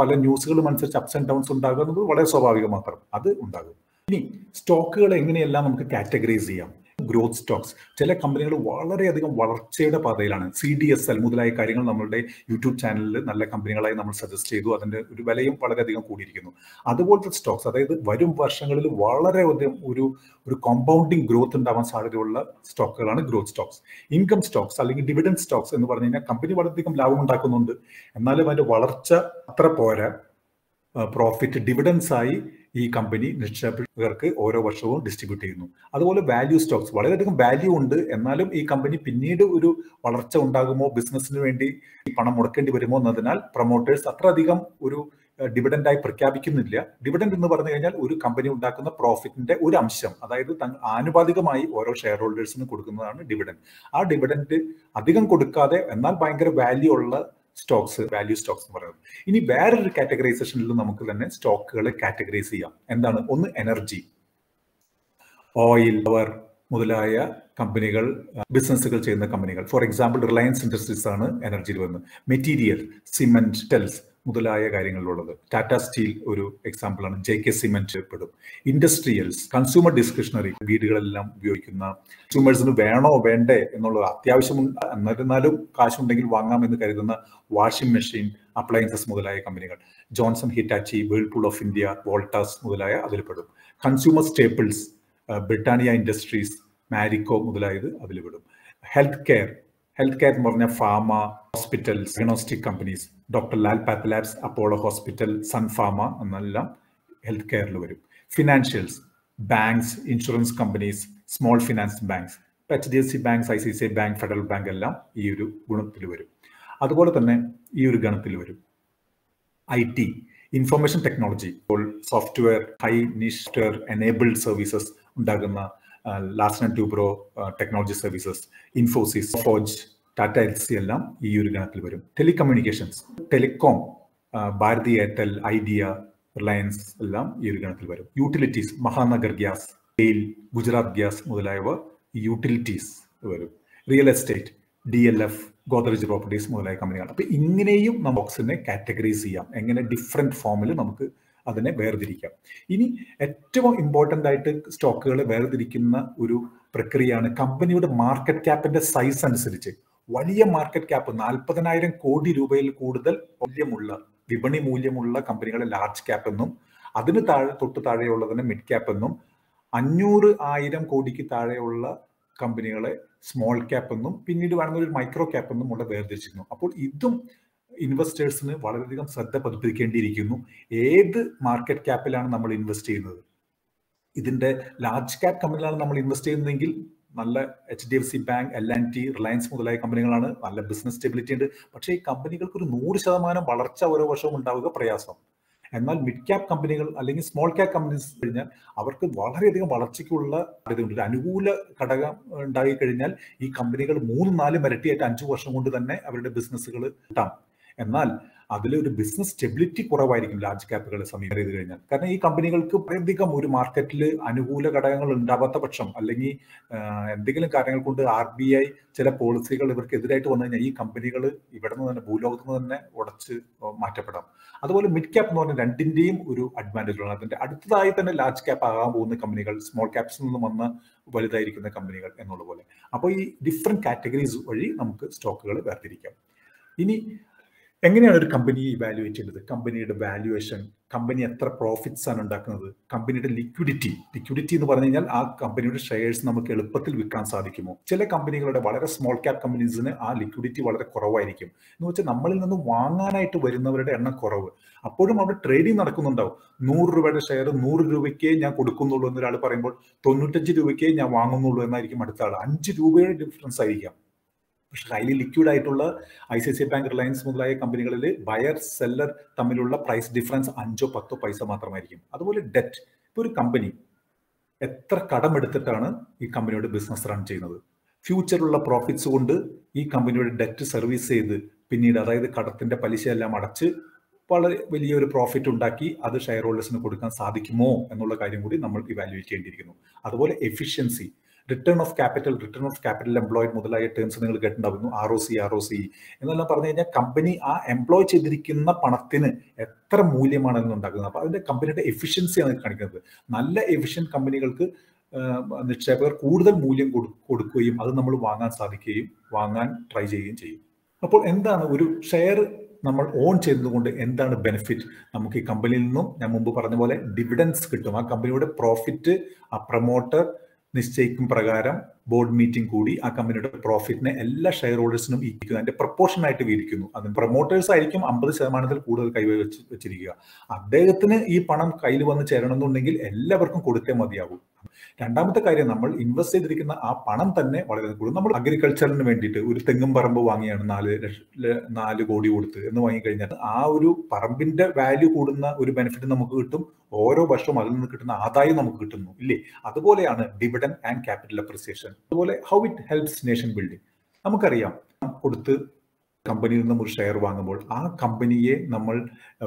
പല ന്യൂസുകളും അനുസരിച്ച് അപ്സ് ആൻഡ് ഡൗൺസ് ഉണ്ടാകുന്നത് വളരെ സ്വാഭാവികം മാത്രം, അത് ഉണ്ടാകും. ഇനി സ്റ്റോക്കുകൾ എങ്ങനെയെല്ലാം നമുക്ക് കാറ്റഗറൈസ് ചെയ്യാം. ഗ്രോത്ത് സ്റ്റോക്സ്, ചില കമ്പനികൾ വളരെയധികം വളർച്ചയുടെ പാതയിലാണ്. CDSL മുതലായ കാര്യങ്ങൾ നമ്മളുടെ യൂട്യൂബ് ചാനലിൽ നല്ല കമ്പനികളായി നമ്മൾ സജസ്റ്റ് ചെയ്തു. അതിന്റെ ഒരു വിലയും വളരെയധികം കൂടിയിരിക്കുന്നു. അതുപോലത്തെ സ്റ്റോക്സ്, അതായത് വരും വർഷങ്ങളിൽ വളരെയധികം ഒരു കോമ്പൗണ്ടിങ് ഗ്രോത്ത് ഉണ്ടാവാൻ സാധ്യതയുള്ള സ്റ്റോക്കുകളാണ് ഗ്രോത്ത് സ്റ്റോക്സ്. ഇൻകം സ്റ്റോക്സ് അല്ലെങ്കിൽ ഡിവിഡൻഡ് സ്റ്റോക്സ് എന്ന് പറഞ്ഞു കഴിഞ്ഞാൽ കമ്പനി വളരെയധികം ലാഭം ഉണ്ടാക്കുന്നുണ്ട്, എന്നാലും അതിന്റെ വളർച്ച അത്ര പോരാ. പ്രോഫിറ്റ് ഡിവിഡൻസ് ആയി ഈ കമ്പനി നിക്ഷേപകർക്ക് ഓരോ വർഷവും ഡിസ്ട്രിബ്യൂട്ട് ചെയ്യുന്നു. അതുപോലെ വാല്യൂ സ്റ്റോക്സ്, വളരെയധികം വാല്യൂ ഉണ്ട്, എന്നാലും ഈ കമ്പനി പിന്നീട് ഒരു വളർച്ച ഉണ്ടാകുമോ, ബിസിനസ്സിന് വേണ്ടി പണം മുടക്കേണ്ടി വരുമോ എന്നതിനാൽ പ്രൊമോട്ടേഴ്സ് അത്ര അധികം ഒരു ഡിവിഡൻഡായി പ്രഖ്യാപിക്കുന്നില്ല. ഡിവിഡൻഡ് എന്ന് പറഞ്ഞു കഴിഞ്ഞാൽ ഒരു കമ്പനി ഉണ്ടാക്കുന്ന പ്രോഫിറ്റിന്റെ ഒരു അംശം, അതായത് ആനുപാതികമായി ഓരോ ഷെയർ ഹോൾഡേഴ്സിന് കൊടുക്കുന്നതാണ് ഡിവിഡൻഡ്. ആ ഡിവിഡൻഡ് അധികം കൊടുക്കാതെ എന്നാൽ ഭയങ്കര വാല്യൂ ഉള്ള സ്റ്റോക്സ്, വാല്യൂ സ്റ്റോക്സ് എന്ന് പറയുന്നത്. ഇനി വേറൊരു കാറ്റഗറൈസേഷനിൽ നമുക്ക് തന്നെ സ്റ്റോക്കുകളെ കാറ്റഗറൈസ് ചെയ്യാം. എന്താണ്? ഒന്ന് എനർജി, ഓയിൽ, പവർ മുതലായ കമ്പനികൾ, ബിസിനസ്സുകൾ ചെയ്യുന്ന കമ്പനികൾ. ഫോർ എക്സാമ്പിൾ റിലയൻസ് ഇൻഡസ്ട്രീസ് ആണ് എനർജിയിൽ വരുന്നത്. മെറ്റീരിയൽ, സിമെന്റ്, ടെൽസ് മുതലായ കാര്യങ്ങളിലുള്ളത്. ടാറ്റ സ്റ്റീൽ ഒരു എക്സാമ്പിൾ ആണ്. JK സിമെന്റ് പെടും. ഇൻഡസ്ട്രിയൽസ്, കൺസ്യൂമർ ഡിസ്ക്രിഷണറി, വീടുകളെല്ലാം ഉപയോഗിക്കുന്ന, കൺസ്യൂമേഴ്സിന് വേണോ വേണ്ടേ എന്നുള്ളത് അത്യാവശ്യം എന്നിരുന്നാലും കാശുണ്ടെങ്കിൽ വാങ്ങാമെന്ന് കരുതുന്ന വാഷിംഗ് മെഷീൻ, അപ്ലയൻസസ് മുതലായ കമ്പനികൾ. Johnson, Hitachi, Whirlpool of India, Voltas മുതലായ അതിൽ പെടും. Consumer staples, Britannia industries, Marico മുതലായത് അതിൽ പെടും. ഹെൽത്ത് കെയർ എന്ന് പറഞ്ഞാൽ pharma, hospitals, diagnostic companies, doctor Lal Path labs, Apollo hospital, Sun Pharma എന്നെല്ലാം ഹെൽത്ത് കെയറിൽ വരും. Financials, banks, insurance companies, small finance banks, HDFC banks, ICICI bank, Federal bank എല്ലാം ഈ ഒരു ഗുണത്തിൽ വരും. അതുപോലെ തന്നെ ഈ ഒരു ഗണത്തിൽ വരും IT, information technology, software, high niche software enabled services ഉണ്ടാകുന്ന Larsen and Toubro technology services, Infosys, forge, Tata LC എല്ലാം ഈ ഒരു ഗണത്തിൽ വരും. ടെലികമ്മ്യൂണിക്കേഷൻസ്, ടെലികോം, ഭാരതി എയർടെൽ, ഐഡിയ, റിലയൻസ് എല്ലാം ഈ ഒരു ഗണത്തിൽ വരും. Utilities, Mahanagar gas, GAIL, Gujarat gas മുതലായവ യൂട്ടിലിറ്റീസ് വരും. Real estate, DLF, Godrej properties മുതലായ കമ്പനികൾ. അപ്പൊ ഇങ്ങനെയും നമുക്ക് സ്റ്റോക്സിനെ കാറ്റഗറൈസ് ചെയ്യാം. എങ്ങനെ ഡിഫറെന്റ് ഫോമിൽ നമുക്ക് അതിനെ വേർതിരിക്കാം. ഇനി ഏറ്റവും ഇമ്പോർട്ടൻ്റ് ആയിട്ട് സ്റ്റോക്കുകളെ വേർതിരിക്കുന്ന ഒരു പ്രക്രിയയാണ് കമ്പനിയുടെ മാർക്കറ്റ് ക്യാപ്പിന്റെ സൈസ് അനുസരിച്ച്. വലിയ മാർക്കറ്റ് ക്യാപ്പ് 40,000 കോടി രൂപയിൽ കൂടുതൽ മൂല്യമുള്ള, വിപണി മൂല്യമുള്ള കമ്പനികളെ ലാർജ് ക്യാപ്പ് എന്നും, അതിന് തൊട്ട് താഴെയുള്ളതിനെ മിഡ് ക്യാപ്പ് എന്നും, 500,000 കോടിക്ക് താഴെയുള്ള കമ്പനികളെ സ്മോൾ ക്യാപ്പ് എന്നും, പിന്നീട് വേണമെങ്കിൽ ഒരു മൈക്രോ ക്യാപ്പ് എന്നും ഉള്ള വേർതിരിച്ചിരുന്നു. അപ്പോൾ ഇതും ഇൻവെസ്റ്റേഴ്സിന് വളരെയധികം ശ്രദ്ധ പതിപ്പിക്കേണ്ടിയിരിക്കുന്നു. ഏത് മാർക്കറ്റ് ക്യാപ്പിലാണ് നമ്മൾ ഇൻവെസ്റ്റ് ചെയ്യുന്നത്? ഇതിന്റെ ലാർജ് ക്യാപ്പ് കമ്പനികളാണ് നമ്മൾ ഇൻവെസ്റ്റ് ചെയ്യുന്നതെങ്കിൽ നല്ല HDFC ബാങ്ക്, L&T, റിലയൻസ് മുതലായ കമ്പനികളാണ്. നല്ല ബിസിനസ് സ്റ്റെബിലിറ്റി ഉണ്ട്. പക്ഷേ ഈ കമ്പനികൾക്ക് ഒരു 100% വളർച്ച ഓരോ വർഷവും ഉണ്ടാവുക പ്രയാസം. എന്നാൽ മിഡ് ക്യാപ്പ് കമ്പനികൾ അല്ലെങ്കിൽ സ്മോൾ ക്യാപ്പ് കമ്പനീസ് കഴിഞ്ഞാൽ അവർക്ക് വളരെയധികം വളർച്ചയ്ക്കുള്ള സാധ്യതയുണ്ട്. ഒരു അനുകൂല ഘടകം ഉണ്ടായി കഴിഞ്ഞാൽ ഈ കമ്പനികൾ 3-4 ഇരട്ടിയായിട്ട് 5 വർഷം കൊണ്ട് തന്നെ അവരുടെ ബിസിനസ്സുകൾ കിട്ടാം. എന്നാൽ അതിലൊരു ബിസിനസ് സ്റ്റെബിലിറ്റി കുറവായിരിക്കും ലാർജ് ക്യാപ്പുകളെ സമീപം ചെയ്ത് കഴിഞ്ഞാൽ. കാരണം ഈ കമ്പനികൾക്ക് വളരെയധികം ഒരു മാർക്കറ്റിൽ അനുകൂല ഘടകങ്ങൾ ഉണ്ടാവാത്ത പക്ഷം, അല്ലെങ്കിൽ എന്തെങ്കിലും കാര്യങ്ങൾ കൊണ്ട് RBI ചില പോളിസികൾ ഇവർക്കെതിരായിട്ട് വന്നു കഴിഞ്ഞാൽ ഈ കമ്പനികൾ ഇവിടെ നിന്ന് തന്നെ, ഭൂലോകത്ത് നിന്ന് തന്നെ ഉടച്ച് മാറ്റപ്പെടാം. അതുപോലെ മിഡ് ക്യാപ്പ് എന്ന് പറഞ്ഞാൽ രണ്ടിന്റെയും ഒരു അഡ്വാൻറ്റേജുകളാണ്. അതിന്റെ അടുത്തതായി തന്നെ ലാർജ് ക്യാപ്പ് ആകാൻ പോകുന്ന കമ്പനികൾ, സ്മോൾ ക്യാപ്സിൽ നിന്ന് വന്ന് വലുതായിരിക്കുന്ന കമ്പനികൾ എന്നുള്ള പോലെ. അപ്പോൾ ഈ ഡിഫറെന്റ് കാറ്റഗറീസ് വഴി നമുക്ക് സ്റ്റോക്കുകൾ വേർതിരിക്കാം. ഇനി എങ്ങനെയാണ് ഒരു കമ്പനിയെ ഇവാലുവേറ്റ് ചെയ്യുന്നത്? കമ്പനിയുടെ വാല്യുവേഷൻ, കമ്പനി എത്ര പ്രോഫിറ്റ്സ് ആണ് ഉണ്ടാക്കുന്നത്, കമ്പനിയുടെ ലിക്വിഡിറ്റി എന്ന് പറഞ്ഞു കഴിഞ്ഞാൽ ആ കമ്പനിയുടെ ഷെയർസ് നമുക്ക് എളുപ്പത്തിൽ വിൽക്കാൻ സാധിക്കുമോ? ചില കമ്പനികളുടെ, വളരെ സ്മോൾ ക്യാപ്പ് കമ്പനീസിന് ആ ലിക്വിഡിറ്റി വളരെ കുറവായിരിക്കും. എന്ന് വെച്ചാൽ നമ്മളിൽ നിന്ന് വാങ്ങാനായിട്ട് വരുന്നവരുടെ എണ്ണം കുറവ്. അപ്പോഴും അവിടെ ട്രേഡിംഗ് നടക്കുന്നുണ്ടാവും. 100 രൂപയുടെ ഷെയർ 100 രൂപയ്ക്കേ ഞാൻ കൊടുക്കുന്നുള്ളൂ എന്നൊരാൾ പറയുമ്പോൾ 95 രൂപയ്ക്കേ ഞാൻ വാങ്ങുന്നുള്ളൂ എന്നായിരിക്കും അടുത്ത ആൾ. 5 രൂപയുടെ ഡിഫറൻസ് ആയിരിക്കാം. പക്ഷെ ഹൈലി ലിക്വിഡ് ആയിട്ടുള്ള ICICI ബാങ്ക്, റിലയൻസ് മുതലായ കമ്പനികളിൽ ബയർ സെല്ലർ തമ്മിലുള്ള പ്രൈസ് ഡിഫറൻസ് 5-10 പൈസ മാത്രമായിരിക്കും. അതുപോലെ ഡെറ്റ്, ഇപ്പോൾ ഒരു കമ്പനി എത്ര കടമെടുത്തിട്ടാണ് ഈ കമ്പനിയുടെ ബിസിനസ് റൺ ചെയ്യുന്നത്, ഫ്യൂച്ചറിലുള്ള പ്രോഫിറ്റ്സ് കൊണ്ട് ഈ കമ്പനിയുടെ ഡെറ്റ് സർവീസ് ചെയ്ത് പിന്നീട്, അതായത് കടത്തിന്റെ പലിശ എല്ലാം അടച്ച് വളരെ വലിയൊരു പ്രോഫിറ്റ് ഉണ്ടാക്കി അത് ഷെയർ ഹോൾഡേഴ്സിന് കൊടുക്കാൻ സാധിക്കുമോ എന്നുള്ള കാര്യം കൂടി നമ്മൾ ഇവാലുവേറ്റ് ചെയ്യേണ്ടിയിരിക്കുന്നു. അതുപോലെ efficiency, return of capital employed മുതലായ ടേംസ് നിങ്ങൾ കേട്ടിട്ടുണ്ടാവുന്നു. ROCE എന്നെല്ലാം പറഞ്ഞു കഴിഞ്ഞാൽ കമ്പനി ആ എംപ്ലോയ് ചെയ്തിരിക്കുന്ന പണത്തിന് എത്ര മൂല്യമാണ് ഉണ്ടാക്കുന്നത്. അപ്പോൾ അതിന്റെ കമ്പനിയുടെ എഫിഷ്യൻസിയാണ് കാണിക്കുന്നത്. നല്ല എഫിഷ്യന്റ് കമ്പനികൾക്ക് നിക്ഷേപകർ കൂടുതൽ മൂല്യം കൊടുക്കുകയും അത് നമ്മൾ വാങ്ങാൻ ട്രൈ ചെയ്യുകയും ചെയ്യും. അപ്പോൾ എന്താണ് ഒരു ഷെയർ നമ്മൾ ഓൺ ചെയ്യുന്നതുകൊണ്ട് എന്താണ് ബെനിഫിറ്റ്? നമുക്ക് ഈ കമ്പനിയിൽ നിന്നും ഞാൻ മുമ്പ് പറഞ്ഞ പോലെ ഡിവിഡൻസ് കിട്ടും. ആ കമ്പനിയുടെ പ്രോഫിറ്റ് ആ പ്രൊമോട്ടർ നിശ്ചയിക്കും പ്രകാരം ബോർഡ് മീറ്റിംഗ് കൂടി ആ കമ്പനിയുടെ പ്രോഫിറ്റിനെ എല്ലാ ഷെയർ ഹോൾഡേഴ്സിനും അതിന്റെ പ്രൊപ്പോർഷനായിട്ട് വീതിക്കുന്നു. അതിന് പ്രൊമോട്ടേഴ്സ് ആയിരിക്കും 50% കൂടുതൽ വെച്ചിരിക്കുക. അദ്ദേഹത്തിന് ഈ പണം കയ്യിൽ വന്ന് ചേരണമെന്നുണ്ടെങ്കിൽ എല്ലാവർക്കും കൊടുത്തേ മതിയാകും. രണ്ടാമത്തെ കാര്യം, നമ്മൾ ഇൻവെസ്റ്റ് ചെയ്തിരിക്കുന്ന ആ പണം തന്നെ വളരെ കൂടും. നമ്മൾ അഗ്രികൾച്ചറിന് വേണ്ടിയിട്ട് ഒരു തെങ്ങും പറമ്പ് വാങ്ങിയാണ് 4 കോടി കൊടുത്ത് എന്ന് വാങ്ങിക്കഴിഞ്ഞാൽ ആ ഒരു പറമ്പിന്റെ വാല്യൂ കൂടുന്ന ഒരു ബെനിഫിറ്റ് നമുക്ക് കിട്ടും. ഓരോ വർഷവും അതിൽ നിന്ന് കിട്ടുന്ന ആദായം നമുക്ക് കിട്ടുന്നു, ഇല്ലേ? അതുപോലെയാണ് ഡിവിഡൻഡ് ആൻഡ് ക്യാപിറ്റൽ അപ്രിസിയേഷൻ. അതുപോലെ how it helps nation building. നമുക്കറിയാം, കൊടുത്ത് കമ്പനിയിൽ നിന്നും ഒരു ഷെയർ വാങ്ങുമ്പോൾ ആ കമ്പനിയെ നമ്മൾ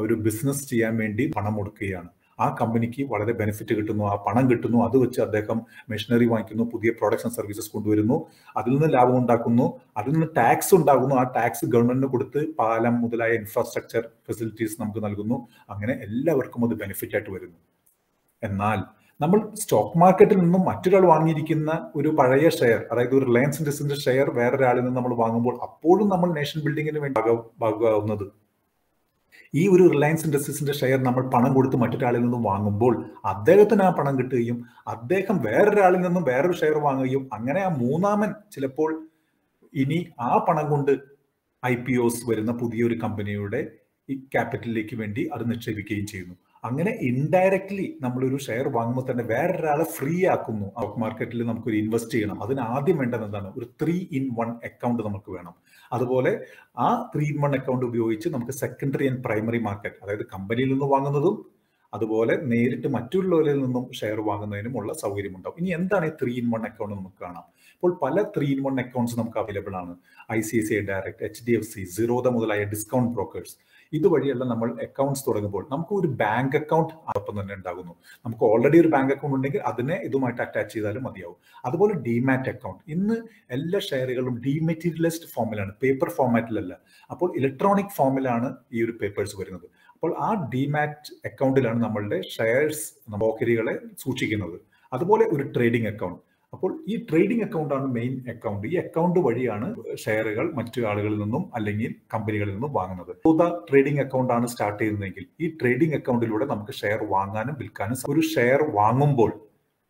ഒരു ബിസിനസ് ചെയ്യാൻ വേണ്ടി പണം കൊടുക്കുകയാണ്. ആ കമ്പനിക്ക് വളരെ ബെനിഫിറ്റ് കിട്ടുന്നു, ആ പണം കിട്ടുന്നു. അത് വെച്ച് അദ്ദേഹം മെഷീനറി വാങ്ങിക്കുന്നു, പുതിയ പ്രോഡക്ട്സ് ആൻഡ് സർവീസസ് കൊണ്ടുവരുന്നു, അതിൽ നിന്ന് ലാഭം ഉണ്ടാക്കുന്നു, അതിൽ നിന്ന് ടാക്സ് ഉണ്ടാകുന്നു. ആ ടാക്സ് ഗവൺമെന്റിന് കൊടുത്ത് പാലം മുതലായ ഇൻഫ്രാസ്ട്രക്ചർ ഫെസിലിറ്റീസ് നമുക്ക് നൽകുന്നു. അങ്ങനെ എല്ലാവർക്കും അത് ബെനിഫിറ്റ് ആയിട്ട് വരുന്നു. എന്നാൽ നമ്മൾ സ്റ്റോക്ക് മാർക്കറ്റിൽ നിന്നും മറ്റൊരാൾ വാങ്ങിയിരിക്കുന്ന ഒരു പഴയ ഷെയർ, അതായത് ഒരു റിലയൻസ് ഇൻഡസ്ട്രീസിന്റെ ഷെയർ വേറൊരാളിൽ നിന്ന് നമ്മൾ വാങ്ങുമ്പോൾ അപ്പോഴും നമ്മൾ നേഷൻ ബിൽഡിങ്ങിന് വേണ്ടി ഭാഗമാകുന്നത്. ഈ ഒരു റിലയൻസ് ഇൻഡസ്ട്രീസിന്റെ ഷെയർ നമ്മൾ പണം കൊടുത്ത് മറ്റൊരാളിൽ നിന്നും വാങ്ങുമ്പോൾ അദ്ദേഹത്തിന് ആ പണം കിട്ടുകയും അദ്ദേഹം വേറൊരാളിൽ നിന്നും വേറൊരു ഷെയർ വാങ്ങുകയും അങ്ങനെ ആ മൂന്നാമൻ ചിലപ്പോൾ ഇനി ആ പണം കൊണ്ട് IPOs വരുന്ന പുതിയൊരു കമ്പനിയുടെ ഈ ക്യാപിറ്റലിലേക്ക് വേണ്ടി അത് നിക്ഷേപിക്കുകയും ചെയ്യുന്നു. അങ്ങനെ ഇൻഡയറക്ട്ലി നമ്മളൊരു ഷെയർ വാങ്ങുമ്പോൾ തന്നെ വേറൊരാളെ ഫ്രീ ആക്കുന്നു. സ്റ്റോക്ക് മാർക്കറ്റിൽ നമുക്കൊരു ഇൻവെസ്റ്റ് ചെയ്യണം, അതിന് ആദ്യം വേണ്ടത് എന്താണ്? ഒരു 3-in-1 അക്കൗണ്ട് നമുക്ക് വേണം. അതുപോലെ ആ 3-in-1 അക്കൗണ്ട് ഉപയോഗിച്ച് നമുക്ക് സെക്കൻഡറി ആൻഡ് പ്രൈമറി മാർക്കറ്റ്, അതായത് കമ്പനിയിൽ നിന്ന് വാങ്ങുന്നതും അതുപോലെ നേരിട്ട് മറ്റുള്ളവരിൽ നിന്നും ഷെയർ വാങ്ങുന്നതിനുമുള്ള സൗകര്യമുണ്ടാവും. ഇനി എന്താണ് ഈ 3-in-1 അക്കൗണ്ട് നമുക്ക് കാണാം. ഇപ്പോൾ പല 3-in-1 അക്കൗണ്ട്സ് നമുക്ക് അവൈലബിൾ ആണ്. ICICI ഡയറക്റ്റ്, HDFC, സിറോദ മുതലായ ഡിസ്കൗണ്ട് ബ്രോക്കേഴ്സ്. ഇതുവഴിയുള്ള നമ്മൾ അക്കൗണ്ട്സ് തുടങ്ങുമ്പോൾ നമുക്ക് ഒരു ബാങ്ക് അക്കൗണ്ട് ഒപ്പം തന്നെ ഉണ്ടാകുന്നു. നമുക്ക് ഓൾറെഡി ഒരു ബാങ്ക് അക്കൗണ്ട് ഉണ്ടെങ്കിൽ അതിനെ ഇതുമായിട്ട് അറ്റാച്ച് ചെയ്താലും മതിയാവും. അതുപോലെ ഡിമാറ്റ് അക്കൗണ്ട്. ഇന്ന് എല്ലാ ഷെയറുകളും ഡിമെറ്റീരിയലൈസ്ഡ് ഫോമിലാണ്, പേപ്പർ ഫോമാറ്റിലല്ല. അപ്പോൾ ഇലക്ട്രോണിക് ഫോമിലാണ് ഈ ഒരു പേപ്പേഴ്സ് വരുന്നത്. അപ്പോൾ ആ ഡിമാറ്റ് അക്കൗണ്ടിലാണ് നമ്മളുടെ ഷെയർസ്, ഓഹരികളെ സൂക്ഷിക്കുന്നത്. അതുപോലെ ഒരു ട്രേഡിംഗ് അക്കൗണ്ട്. അപ്പോൾ ഈ ട്രേഡിംഗ് അക്കൗണ്ടാണ് മെയിൻ അക്കൗണ്ട്. ഈ അക്കൗണ്ട് വഴിയാണ് ഷെയറുകൾ മറ്റു ആളുകളിൽ നിന്നും അല്ലെങ്കിൽ കമ്പനികളിൽ നിന്നും വാങ്ങുന്നത്. ട്രേഡിംഗ് അക്കൗണ്ട് ആണ് സ്റ്റാർട്ട് ചെയ്യുന്നതെങ്കിൽ ഈ ട്രേഡിംഗ് അക്കൗണ്ടിലൂടെ നമുക്ക് ഷെയർ വാങ്ങാനും വിൽക്കാനും. ഒരു ഷെയർ വാങ്ങുമ്പോൾ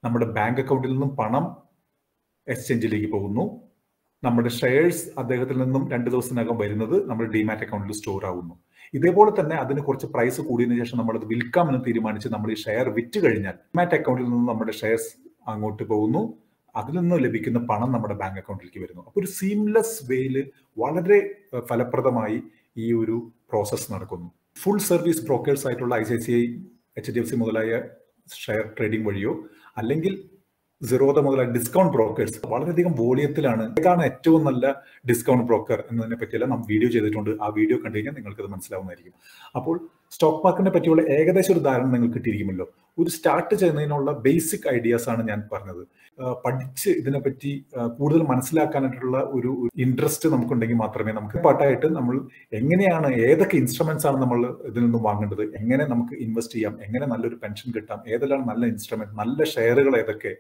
നമ്മുടെ ബാങ്ക് അക്കൗണ്ടിൽ നിന്നും പണം എക്സ്ചേഞ്ചിലേക്ക് പോകുന്നു. നമ്മുടെ ഷെയർസ് അദ്ദേഹത്തിൽ നിന്നും 2 ദിവസത്തിനകം വരുന്നത് നമ്മുടെ ഡിമാറ്റ് അക്കൗണ്ടിൽ സ്റ്റോർ ആകുന്നു. ഇതേപോലെ തന്നെ അതിന് കുറച്ച് പ്രൈസ് കൂടിയതിനു ശേഷം നമ്മളത് വിൽക്കാമെന്ന് തീരുമാനിച്ച് നമ്മൾ ഈ ഷെയർ വിറ്റ് കഴിഞ്ഞാൽ ഡിമാറ്റ് അക്കൗണ്ടിൽ നിന്നും നമ്മുടെ ഷെയർസ് അങ്ങോട്ട് പോകുന്നു. അതിൽ നിന്ന് ലഭിക്കുന്ന പണം നമ്മുടെ ബാങ്ക് അക്കൗണ്ടിലേക്ക് വരുന്നു. അപ്പോൾ ഒരു സീംലെസ് വേയിൽ വളരെ ഫലപ്രദമായി ഈ ഒരു പ്രോസസ്സ് നടക്കുന്നു. ഫുൾ സർവീസ് ബ്രോക്കേഴ്സ് ആയിട്ടുള്ള ICICI, HDFC മുതലായ ഷെയർ ട്രേഡിംഗ് വഴിയോ അല്ലെങ്കിൽ സിറോദ മുതലായ ഡിസ്കൗണ്ട് ബ്രോക്കേഴ്സ് വളരെയധികം വോളിയത്തിലാണ്. ഏതാണ് ഏറ്റവും നല്ല ഡിസ്കൗണ്ട് ബ്രോക്കർ എന്നതിനെ പറ്റിയെല്ലാം നാം വീഡിയോ ചെയ്തിട്ടുണ്ട്. ആ വീഡിയോ കണ്ടു കഴിഞ്ഞാൽ നിങ്ങൾക്കത് മനസ്സിലാവുന്നതായിരിക്കും. അപ്പോൾ സ്റ്റോക്ക് മാർക്കറ്റിനെ പറ്റിയുള്ള ഏകദേശം ഒരു ധാരണ നിങ്ങൾക്ക് കിട്ടിയിരിക്കുമല്ലോ. ഒരു സ്റ്റാർട്ട് ചെയ്യുന്നതിനുള്ള ബേസിക് ഐഡിയാസ് ആണ് ഞാൻ പറഞ്ഞത്. പഠിച്ച് ഇതിനെപ്പറ്റി കൂടുതൽ മനസ്സിലാക്കാനായിട്ടുള്ള ഒരു ഇൻട്രസ്റ്റ് നമുക്കുണ്ടെങ്കിൽ മാത്രമേ നമുക്ക് പാട്ടായിട്ട് നമ്മൾ എങ്ങനെയാണ്, ഏതൊക്കെ ഇൻസ്ട്രുമെന്റ്സ് ആണ് നമ്മൾ ഇതിൽ നിന്നും വാങ്ങേണ്ടത്, എങ്ങനെ നമുക്ക് ഇൻവെസ്റ്റ് ചെയ്യാം, എങ്ങനെ നല്ലൊരു പെൻഷൻ കിട്ടാം, ഏതെല്ലാം നല്ല ഇൻസ്ട്രുമെന്റ്, നല്ല ഷെയറുകൾ ഏതൊക്കെ,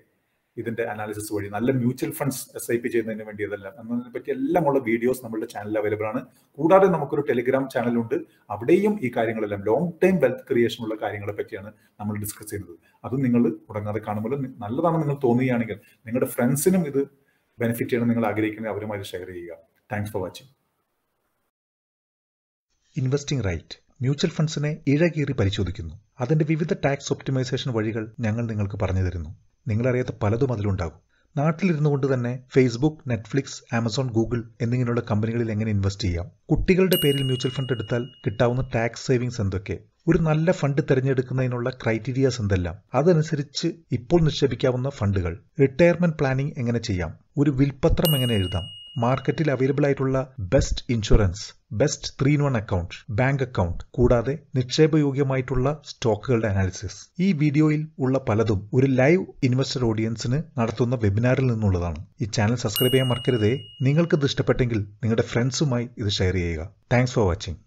ഇതിന്റെ അനാലിസിസ് വഴി നല്ല മ്യൂച്വൽ ഫണ്ട്സ് SIP ചെയ്യുന്നതിന് വേണ്ടി ഇതെല്ലാം എന്നതിനെ പറ്റി എല്ലാമുള്ള വീഡിയോസ് നമ്മുടെ ചാനലിൽ അവൈലബിൾ ആണ്. കൂടാതെ നമുക്കൊരു ടെലിഗ്രാം ചാനലുണ്ട്. അവിടെയും ഈ കാര്യങ്ങളെല്ലാം ലോങ് ടൈം വെൽത്ത് ക്രിയേഷൻ ഉള്ള കാര്യങ്ങളെ പറ്റിയാണ് നമ്മൾ ഡിസ്കസ് ചെയ്യുന്നത്. അതും നിങ്ങൾ മുടങ്ങാതെ കാണുമ്പോൾ നല്ലതാണെന്ന് നിങ്ങൾ തോന്നുകയാണെങ്കിൽ നിങ്ങളുടെ ഫ്രണ്ട്സിനും ഇത് ബെനിഫിറ്റ് ചെയ്യണം നിങ്ങൾ ആഗ്രഹിക്കുന്നത് അവരുമായി ഷെയർ ചെയ്യുക. Thanks for watching. Investing right mutual ഫണ്ട്സിനെ ഇഴകീറി പരിശോധിക്കുന്നു. അതിന്റെ വിവിധ ടാക്സ് ഒപ്റ്റിമൈസേഷൻ വഴികൾ ഞങ്ങൾ നിങ്ങൾക്ക് പറഞ്ഞു തരുന്നു. നിങ്ങളറിയാത്ത പലതും അതിലുണ്ടാകും. നാട്ടിലിരുന്നു കൊണ്ട് തന്നെ ഫേസ്ബുക്ക്, നെറ്റ്ഫ്ലിക്സ്, ആമസോൺ, ഗൂഗിൾ എന്നിങ്ങനെയുള്ള കമ്പനികളിൽ എങ്ങനെ ഇൻവെസ്റ്റ് ചെയ്യാം, കുട്ടികളുടെ പേരിൽ മ്യൂച്വൽ ഫണ്ട് എടുത്താൽ കിട്ടാവുന്ന ടാക്സ് സേവിങ്സ് എന്തൊക്കെ, ഒരു നല്ല ഫണ്ട് തിരഞ്ഞെടുക്കുന്നതിനുള്ള ക്രൈറ്റീരിയാസ് എന്തെല്ലാം, അതനുസരിച്ച് ഇപ്പോൾ നിക്ഷേപിക്കാവുന്ന ഫണ്ടുകൾ, റിട്ടയർമെന്റ് പ്ലാനിംഗ് എങ്ങനെ ചെയ്യാം, ഒരു വിൽപത്രം എങ്ങനെ എഴുതാം, മാർക്കറ്റിൽ അവൈലബിൾ ആയിട്ടുള്ള best insurance, best 3-in-1 account, bank account, കൂടാതെ നിക്ഷേപയോഗ്യമായിട്ടുള്ള സ്റ്റോക്കുകളുടെ അനാലിസിസ്. ഈ വീഡിയോയിൽ ഉള്ള പലതും ഒരു ലൈവ് ഇൻവെസ്റ്റർ ഓഡിയൻസിന് നടത്തുന്ന വെബിനാറിൽ നിന്നുള്ളതാണ്. ഈ ചാനൽ സബ്സ്ക്രൈബ് ചെയ്യാൻ മറക്കരുതേ. നിങ്ങൾക്കിത് ഇഷ്ടപ്പെട്ടെങ്കിൽ നിങ്ങളുടെ ഫ്രണ്ട്സുമായി ഇത് ഷെയർ ചെയ്യുക. Thanks for watching.